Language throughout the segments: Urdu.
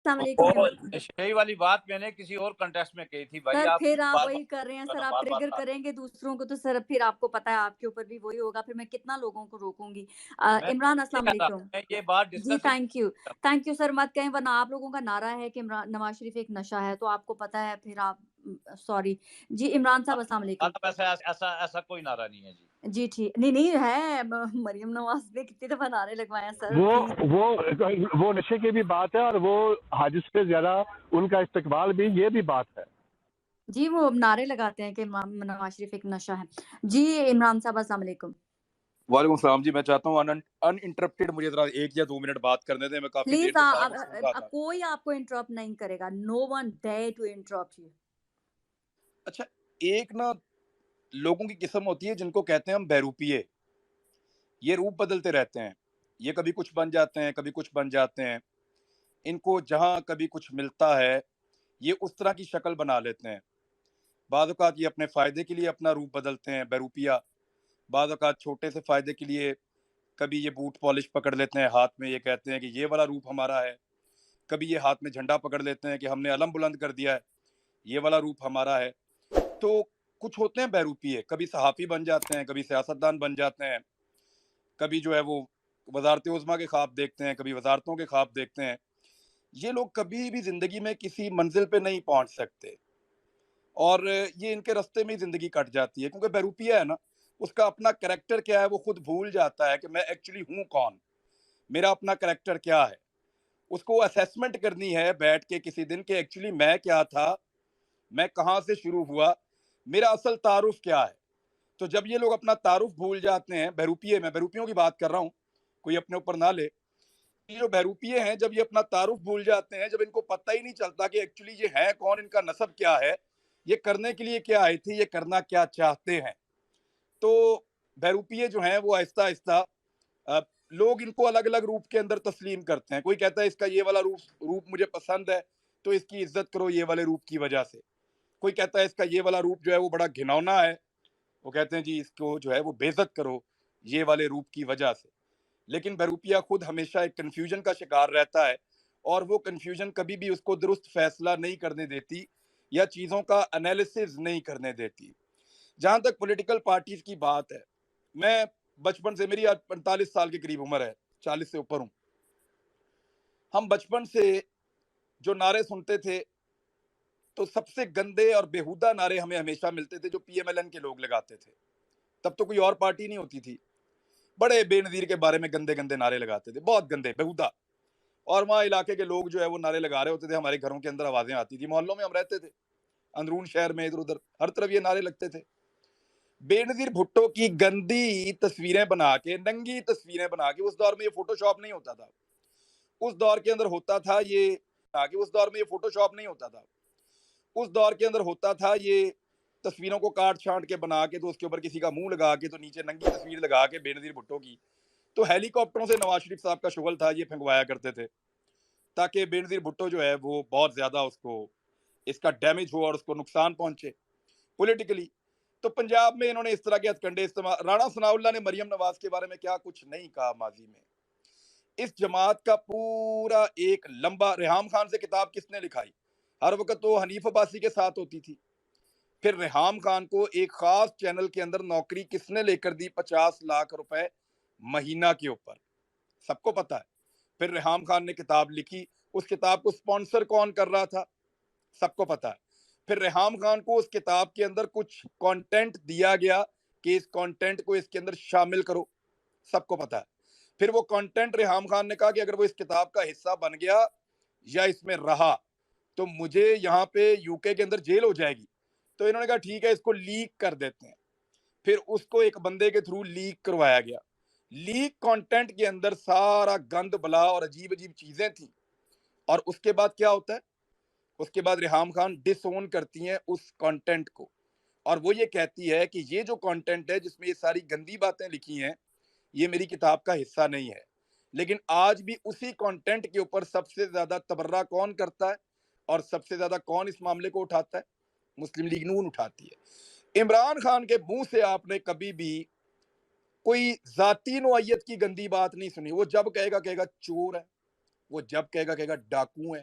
السلام وہ علیکم شہی والی بات میں نے کسی اور کنٹیسٹ میں کہی تھی بھائی. سر، آپ پھر آپ بار وہی کر رہے ہیں سر، آپ بار ٹریگر بار کریں گے دوسروں کو تو سر پھر آپ کو پتا ہے آپ کے اوپر بھی وہی ہوگا، پھر میں کتنا لوگوں کو روکوں گی. میں عمران یہ السلام کہہ رہا علیکم. میں یہ بات جی ڈسکس ہی تھینک یو سر، مت کہیں ورنہ آپ لوگوں کا نعرہ ہے کہ نواز شریف ایک نشہ ہے، تو آپ کو پتا ہے پھر آپ سوری. جی عمران صاحب السلام علیکم. ایسا کوئی نعرہ نہیں ہے جی. جی ٹھیک نہیں ہے، مریم نواز نے کتنی دفعہ نعرے لگوائے ہیں سر پلیز. وہ نشے کی بھی بات ہے اور وہ حادث پہ زیادہ ان کا استقبال بھی، یہ بھی بات ہے. جی وہ نعرے لگاتے ہیں کہ نواز شریف ایک نشہ ہے. جی عمران صاحب السلام علیکم. وعلیکم السلام جی. میں چاہتا ہوں ان انٹرپٹیڈ مجھے ذرا 1 یا 2 منٹ بات کرنے دیں. میں کافی دیر پلیز سے سارا کچھ سن رہا تھا. کوئی آپ کو انٹرپٹ نہیں کرے گا. No one dare to interrupt you. اچھا، ایک نا لوگوں کی قسم ہوتی ہے جن کو کہتے ہیں ہم بہروپیے. یہ روپ بدلتے رہتے ہیں، یہ کبھی کچھ بن جاتے ہیں، کبھی کچھ بن جاتے ہیں. ان کو جہاں کبھی کچھ ملتا ہے یہ اس طرح کی شکل بنا لیتے ہیں. بعض اوقات یہ اپنے فائدے کے لیے اپنا روپ بدلتے ہیں، بہروپیہ. بعض اوقات چھوٹے سے فائدے کے لیے کبھی یہ بوٹ پالش پکڑ لیتے ہیں ہاتھ میں، یہ کہتے ہیں کہ یہ والا روپ ہمارا ہے. کبھی یہ ہاتھ میں جھنڈا پکڑ لیتے ہیں کہ ہم نے علم بلند کر دیا ہے، یہ والا روپ ہمارا ہے. تو کچھ ہوتے ہیں بہروپیے، کبھی صحافی بن جاتے ہیں، کبھی سیاستدان بن جاتے ہیں، کبھی جو ہے وہ وزارت عظمیٰ کے خواب دیکھتے ہیں، کبھی وزارتوں کے خواب دیکھتے ہیں. یہ لوگ کبھی بھی زندگی میں کسی منزل پہ نہیں پہنچ سکتے اور یہ ان کے رستے میں ہی زندگی کٹ جاتی ہے، کیونکہ بہروپیہ ہے نا، اس کا اپنا کریکٹر کیا ہے وہ خود بھول جاتا ہے کہ میں ایکچولی ہوں کون، میرا اپنا کریکٹر کیا ہے. اس کو اسیسمنٹ کرنی ہے بیٹھ کے کسی دن کہ ایکچولی میں کیا تھا، میں کہاں سے شروع ہوا، میرا اصل تعارف کیا ہے. تو جب یہ لوگ اپنا تعارف بھول جاتے ہیں، بہروپیے، میں بہروپیوں کی بات کر رہا ہوں، کوئی اپنے اوپر نہ لے. یہ جو بہروپیے ہیں جب یہ اپنا تعارف بھول جاتے ہیں، جب ان کو پتہ ہی نہیں چلتا کہ ایکچولی یہ ہے کون، ان کا نسب کیا ہے، یہ کرنے کے لیے کیا آئے تھے، یہ کرنا کیا چاہتے ہیں، تو بہروپیے جو ہیں وہ آہستہ آہستہ لوگ ان کو الگ الگ روپ کے اندر تسلیم کرتے ہیں. کوئی کہتا ہے اس کا یہ والا روپ مجھے پسند ہے تو اس کی عزت کرو یہ والے روپ کی وجہ سے. کوئی کہتا ہے اس کا یہ والا روپ جو ہے وہ بڑا گھنونا ہے، وہ کہتے ہیں جی اس کو جو ہے وہ بے عزت کرو یہ والے روپ کی وجہ سے. لیکن بہروپیہ خود ہمیشہ ایک کنفیوژن کا شکار رہتا ہے اور وہ کنفیوژن کبھی بھی اس کو درست فیصلہ نہیں کرنے دیتی یا چیزوں کا انالیسز نہیں کرنے دیتی. جہاں تک پولیٹیکل پارٹیز کی بات ہے، میں بچپن سے، میری آج 45 سال کے قریب عمر ہے، 40 سے اوپر ہوں. ہم بچپن سے جو نعرے سنتے تھے تو سب سے گندے اور بیہودہ نعرے ہمیں ہمیشہ ملتے تھے جو پی ایم ایل این کے لوگ لگاتے تھے. تب تو کوئی اور پارٹی نہیں ہوتی تھی. بڑے بے نظیر کے بارے میں گندے گندے نعرے لگاتے تھے، بہت گندے بیہودہ. اور وہاں علاقے کے لوگ جو ہے وہ نعرے لگا رہے ہوتے تھے، ہمارے گھروں کے اندر آوازیں آتی تھی، محلوں میں ہم رہتے تھے، اندرون شہر میں ادھر ادھر ہر طرف یہ نعرے لگتے تھے. بے نظیر بھٹو کی گندی تصویریں بنا کے، ننگی تصویریں بنا کے، اس دور میں یہ فوٹو شاپ نہیں ہوتا تھا، اس دور کے اندر ہوتا تھا یہ، اس دور میں یہ فوٹو شاپ نہیں ہوتا تھا، اس دور کے اندر ہوتا تھا یہ تصویروں کو کاٹ چھانٹ کے بنا کے، تو اس کے اوپر کسی کا منہ لگا کے، تو نیچے ننگی تصویر لگا کے بے نظیر بھٹو کی. تو ہیلی کاپٹروں سے نواز شریف صاحب کا شغل تھا، یہ پھنگوایا کرتے تھے تاکہ بے نظیر بھٹو جو ہے وہ بہت زیادہ اس کا ڈیمیج ہو اور اس کو نقصان پہنچے پولیٹیکلی. تو پنجاب میں انہوں نے اس طرح کے ہتھ کنڈے استعمال. رانا ثناء اللہ نے مریم نواز کے بارے میں کیا کچھ نہیں کہا ماضی میں. اس جماعت کا پورا ایک لمبا، ریحام خان سے کتاب کس نے لکھائی؟ ہر وقت تو حنیف عباسی کے ساتھ ہوتی تھی. پھر ریحام خان کو ایک خاص چینل کے اندر نوکری کس نے لے کر دی؟ 50 لاکھ روپے مہینہ کے اوپر، سب کو پتا ہے. پھر ریحام خان نے کتاب لکھی، اس کتاب کو سپانسر کون کر رہا تھا؟ سب کو پتا ہے. پھر ریحام خان کو اس کتاب کے اندر کچھ کانٹینٹ دیا گیا کہ اس کانٹینٹ کو اس کے اندر شامل کرو، سب کو پتا ہے. پھر وہ کانٹینٹ ریحام خان نے کہا کہ اگر وہ اس کتاب کا حصہ بن گیا یا اس میں رہا تو مجھے یہاں پہ یو کے اندر جیل ہو جائے گی. تو انہوں نے کہا ٹھیک ہے اس کو لیک کر دیتے ہیں. پھر اس کو ایک بندے کے تھرو لیک کروایا گیا. لیک کانٹینٹ کے اندر سارا گند بلا اور عجیب عجیب چیزیں تھیں. اور اس کے بعد کیا ہوتا ہے؟ اس کے بعد ریحام خان ڈس اون کرتی ہیں اس کانٹینٹ کو، اور وہ یہ کہتی ہے کہ یہ جو کانٹینٹ ہے جس میں یہ ساری گندی باتیں لکھی ہیں یہ میری کتاب کا حصہ نہیں ہے. لیکن آج بھی اسی کانٹینٹ کے اوپر سب سے زیادہ تبرہ کون کرتا ہے اور سب سے زیادہ کون اس معاملے کو اٹھاتا ہے؟ مسلم لیگ نون اٹھاتی ہے. عمران خان کے منہ سے آپ نے کبھی بھی کوئی ذاتی نوعیت کی گندی بات نہیں سنی. وہ جب کہے گا چور ہے، وہ جب کہے گا ڈاکو ہے،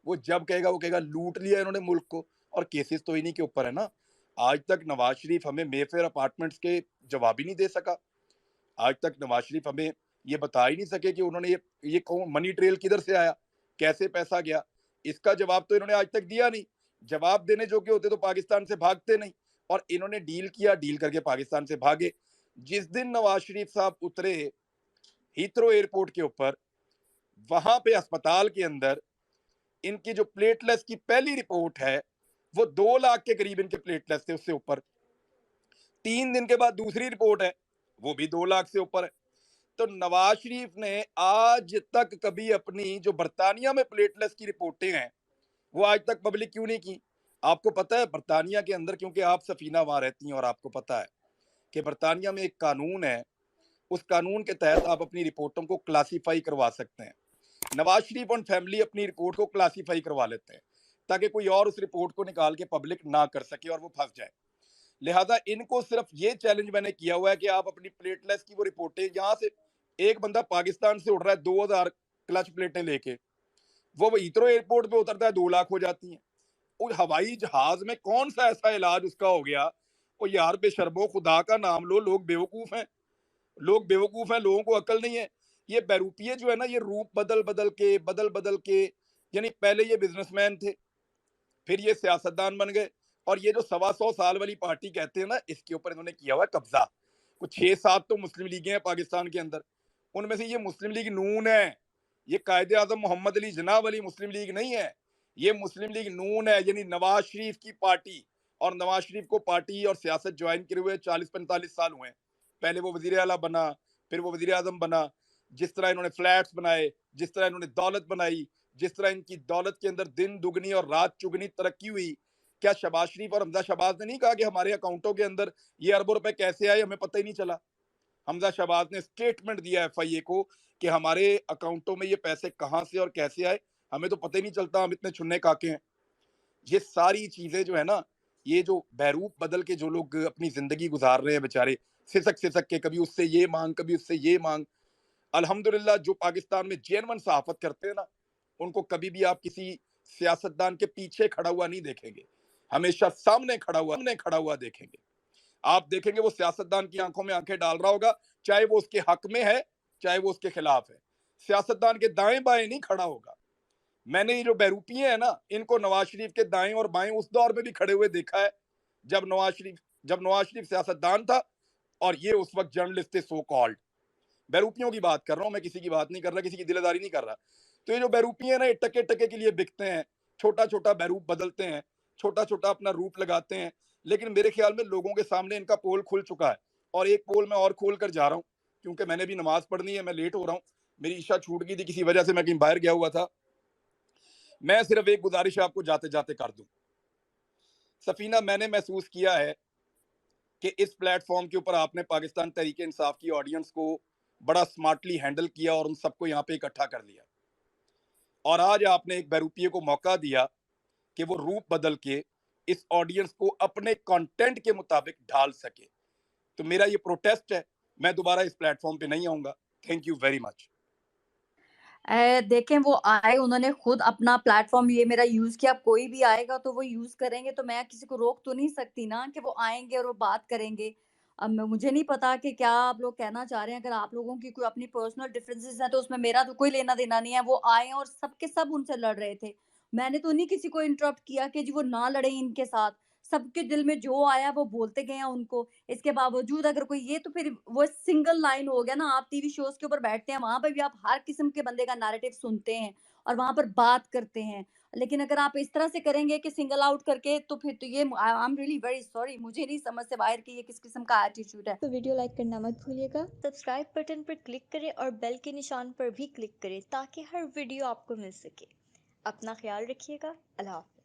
وہ جب کہے گا وہ کہے گا لوٹ لیا انہوں نے ملک کو, اور کیسز تو انہی کے اوپر ہے نا. آج تک نواز شریف ہمیں مے فیئر اپارٹمنٹس کے جواب ہی نہیں دے سکا. آج تک نواز شریف ہمیں یہ بتا ہی نہیں سکے کہ انہوں نے یہ منی ٹریل کدھر سے آیا, کیسے پیسہ گیا, اس کا جواب تو انہوں نے آج تک دیا نہیں. جواب دینے جو کہ ہوتے تو پاکستان سے بھاگتے نہیں, اور انہوں نے ڈیل کیا, ڈیل کر کے پاکستان سے بھاگے. جس دن نواز شریف صاحب اترے ہیترو ایئرپورٹ کے اوپر, وہاں پہ اسپتال کے اندر ان کی جو پلیٹلیس کی پہلی رپورٹ ہے وہ 2 لاکھ کے قریب ان کے پلیٹلیس تھے, اس سے اوپر. 3 دن کے بعد دوسری رپورٹ ہے, وہ بھی 2 لاکھ سے اوپر ہے. تو نواز شریف نے آج تک کبھی اپنی جو برطانیہ میں پلیٹلیس کی رپورٹیں ہیں وہ آج تک پبلک کیوں نہیں کی؟ آپ کو پتا ہے برطانیہ کے اندر, کیونکہ آپ سفینہ وہاں رہتی ہیں اور آپ کو پتا ہے کہ برطانیہ میں ایک قانون ہے, اس قانون کے تحت آپ اپنی رپورٹوں کو کلاسیفائی کروا سکتے ہیں. نواز شریف اور فیملی اپنی رپورٹ کو کلاسیفائی کروا لیتے ہیں تاکہ کوئی اور اس رپورٹ کو نکال کے پبلک نہ کر سکے اور وہ پھنس جائے. لہٰذا ان کو صرف یہ چیلنج میں نے کیا ہوا ہے کہ آپ اپنی پلیٹلیس کی وہ رپورٹیں, یہاں سے ایک بندہ پاکستان سے اڑ رہا ہے 2000 کلچ پلیٹیں لے کے, وہ ہیترو ایئرپورٹ پہ اترتا ہے 2 لاکھ ہو جاتی ہیں. اور ہوائی جہاز میں کون سا ایسا علاج اس کا ہو گیا؟ وہ یار بے شرمو, خدا کا نام لو, لوگ بیوقوف ہیں, لوگ بیوقوف ہیں, لوگوں کو عقل نہیں ہے. یہ بیروپیے جو ہے نا, یہ روپ بدل کے یعنی پہلے یہ بزنس مین تھے, پھر یہ سیاستدان بن گئے, اور یہ جو 125 سال والی پارٹی کہتے ہیں نا, اس کے اوپر انہوں نے کیا ہوا ہے قبضہ. کچھ 6-7 تو مسلم لیگیں ہیں پاکستان کے اندر, ان میں سے یہ مسلم لیگ نون ہے. یہ قائد اعظم محمد علی جناح والی مسلم لیگ نہیں ہے, یہ مسلم لیگ نون ہے, یعنی نواز شریف کی پارٹی. اور نواز شریف کو پارٹی اور سیاست جوائن کرے ہوئے 40-45 سال ہوئے ہیں. پہلے وہ وزیر اعلیٰ بنا, پھر وہ وزیر اعظم بنا. جس طرح انہوں نے فلیٹس بنائے, جس طرح انہوں نے دولت بنائی, جس طرح ان کی دولت کے اندر دن دگنی اور رات چگنی ترقی ہوئی. کیا شہباز شریف اور حمزہ شہباز نے نہیں کہا کہ ہمارے اکاؤنٹوں کے اندر یہ اربوں روپے کیسے آئے, ہمیں پتہ ہی نہیں چلا؟ حمزہ شہباز نے اسٹیٹمنٹ دیا ایف آئی اے کو کہ ہمارے اکاؤنٹوں میں یہ پیسے کہاں سے اور کیسے آئے, ہمیں تو پتہ ہی نہیں چلتا, ہم اتنے چھنے کاکے ہیں. یہ ساری چیزیں جو ہے نا, یہ جو بیروپ بدل کے جو لوگ اپنی زندگی گزار رہے ہیں بیچارے, سسک کے کبھی اس سے یہ مانگ, کبھی اس سے یہ مانگ. الحمدللہ جو پاکستان میں جینون صحافت کرتے ہیں نا, ان کو کبھی بھی آپ کسی سیاستدان کے پیچھے کھڑا ہوا نہیں دیکھیں گے, ہمیشہ سامنے کھڑا ہوا دیکھیں گے. آپ دیکھیں گے وہ سیاستدان کی آنکھوں میں آنکھیں ڈال رہا ہوگا, چاہے وہ اس کے حق میں ہے چاہے وہ اس کے خلاف ہے. سیاستدان کے دائیں بائیں نہیں کھڑا ہوگا. میں نے یہ جو بیروپیے ہیں نا, ان کو نواز شریف کے دائیں اور بائیں اس دور میں بھی کھڑے ہوئے دیکھا ہے جب نواز شریف سیاستدان تھا اور یہ اس وقت جرنلسٹ تھے, سو کالڈ. بیروپیوں کی بات کر رہا ہوں میں, کسی کی بات نہیں کر رہا, کسی کی دلداری نہیں کر رہا. تو یہ جو بیروپی ہیں نا, یہ ٹکے ٹکے کے لیے بکتے ہیں, چھوٹا چھوٹا بیروپ بدلتے ہیں, چھوٹا چھوٹا اپنا روپ لگاتے ہیں. لیکن میرے خیال میں لوگوں کے سامنے ان کا پول کھل چکا ہے, اور ایک پول میں اور کھول کر جا رہا ہوں کیونکہ میں نے بھی نماز پڑھنی ہے, میں لیٹ ہو رہا ہوں, میری عشاء چھوٹ گئی تھی کسی وجہ سے, میں کہیں باہر گیا ہوا تھا. میں صرف ایک گزارش آپ کو جاتے جاتے کر دوں. سفینہ, میں نے محسوس کیا ہے کہ اس پلیٹ فارم کے اوپر آپ نے پاکستان تحریک انصاف کی آڈینس کو بڑا سمارٹلی ہینڈل کیا اور ان سب کو یہاں پہ اکٹھا کر لیا, اور آج آپ نے ایک بیروپیے کو موقع دیا کہ وہ روپ بدل کے اس آڈینس کو اپنے کانٹینٹ کے مطابق ڈھال سکے. تو میرا یہ پروٹیسٹ ہے, میں دوبارہ اس پلیٹ فارم پہ نہیں آؤں گا. Thank you very much. دیکھیں وہ آئے, انہوں نے خود اپنا پلیٹ فارم یہ میرا یوز کیا, کوئی بھی آئے گا تو وہ یوز کریں گے, تو میں کسی کو روک تو نہیں سکتی نا کہ وہ آئیں گے اور وہ بات کریں گے. اب مجھے نہیں پتا کہ کیا آپ لوگ کہنا چاہ رہے ہیں. اگر آپ لوگوں کی کوئی اپنی پرسنل ڈفرینسز ہیں تو اس میں میرا تو کوئی لینا دینا نہیں ہے. وہ آئے اور سب کے سب ان سے لڑ رہے تھے, میں نے تو نہیں کسی کو انٹرپٹ کیا کہ جی وہ نہ لڑیں ان کے ساتھ. سب کے دل میں جو آیا وہ بولتے گئے ہیں ان کو. اس کے باوجود اگر کوئی یہ, تو پھر وہ سنگل لائن ہو گیا نا. آپ ٹی وی شوز کے اوپر بیٹھتے ہیں, وہاں پہ بھی آپ ہر قسم کے بندے کا نیریٹو سنتے ہیں اور وہاں پر بات کرتے ہیں. لیکن اگر آپ اس طرح سے کریں گے کہ سنگل آؤٹ کر کے, تو پھر تو یہ I am really very sorry, مجھے نہیں سمجھ سے باہر کہ یہ کس قسم کا ایٹیٹیوڈ ہے. تو ویڈیو لائک کرنا مت بھولیے گا, سبسکرائب بٹن پر کلک کریں اور بیل کے نشان پر بھی کلک کریں تاکہ ہر ویڈیو آپ کو مل سکے. اپنا خیال رکھیے گا. اللہ حافظ.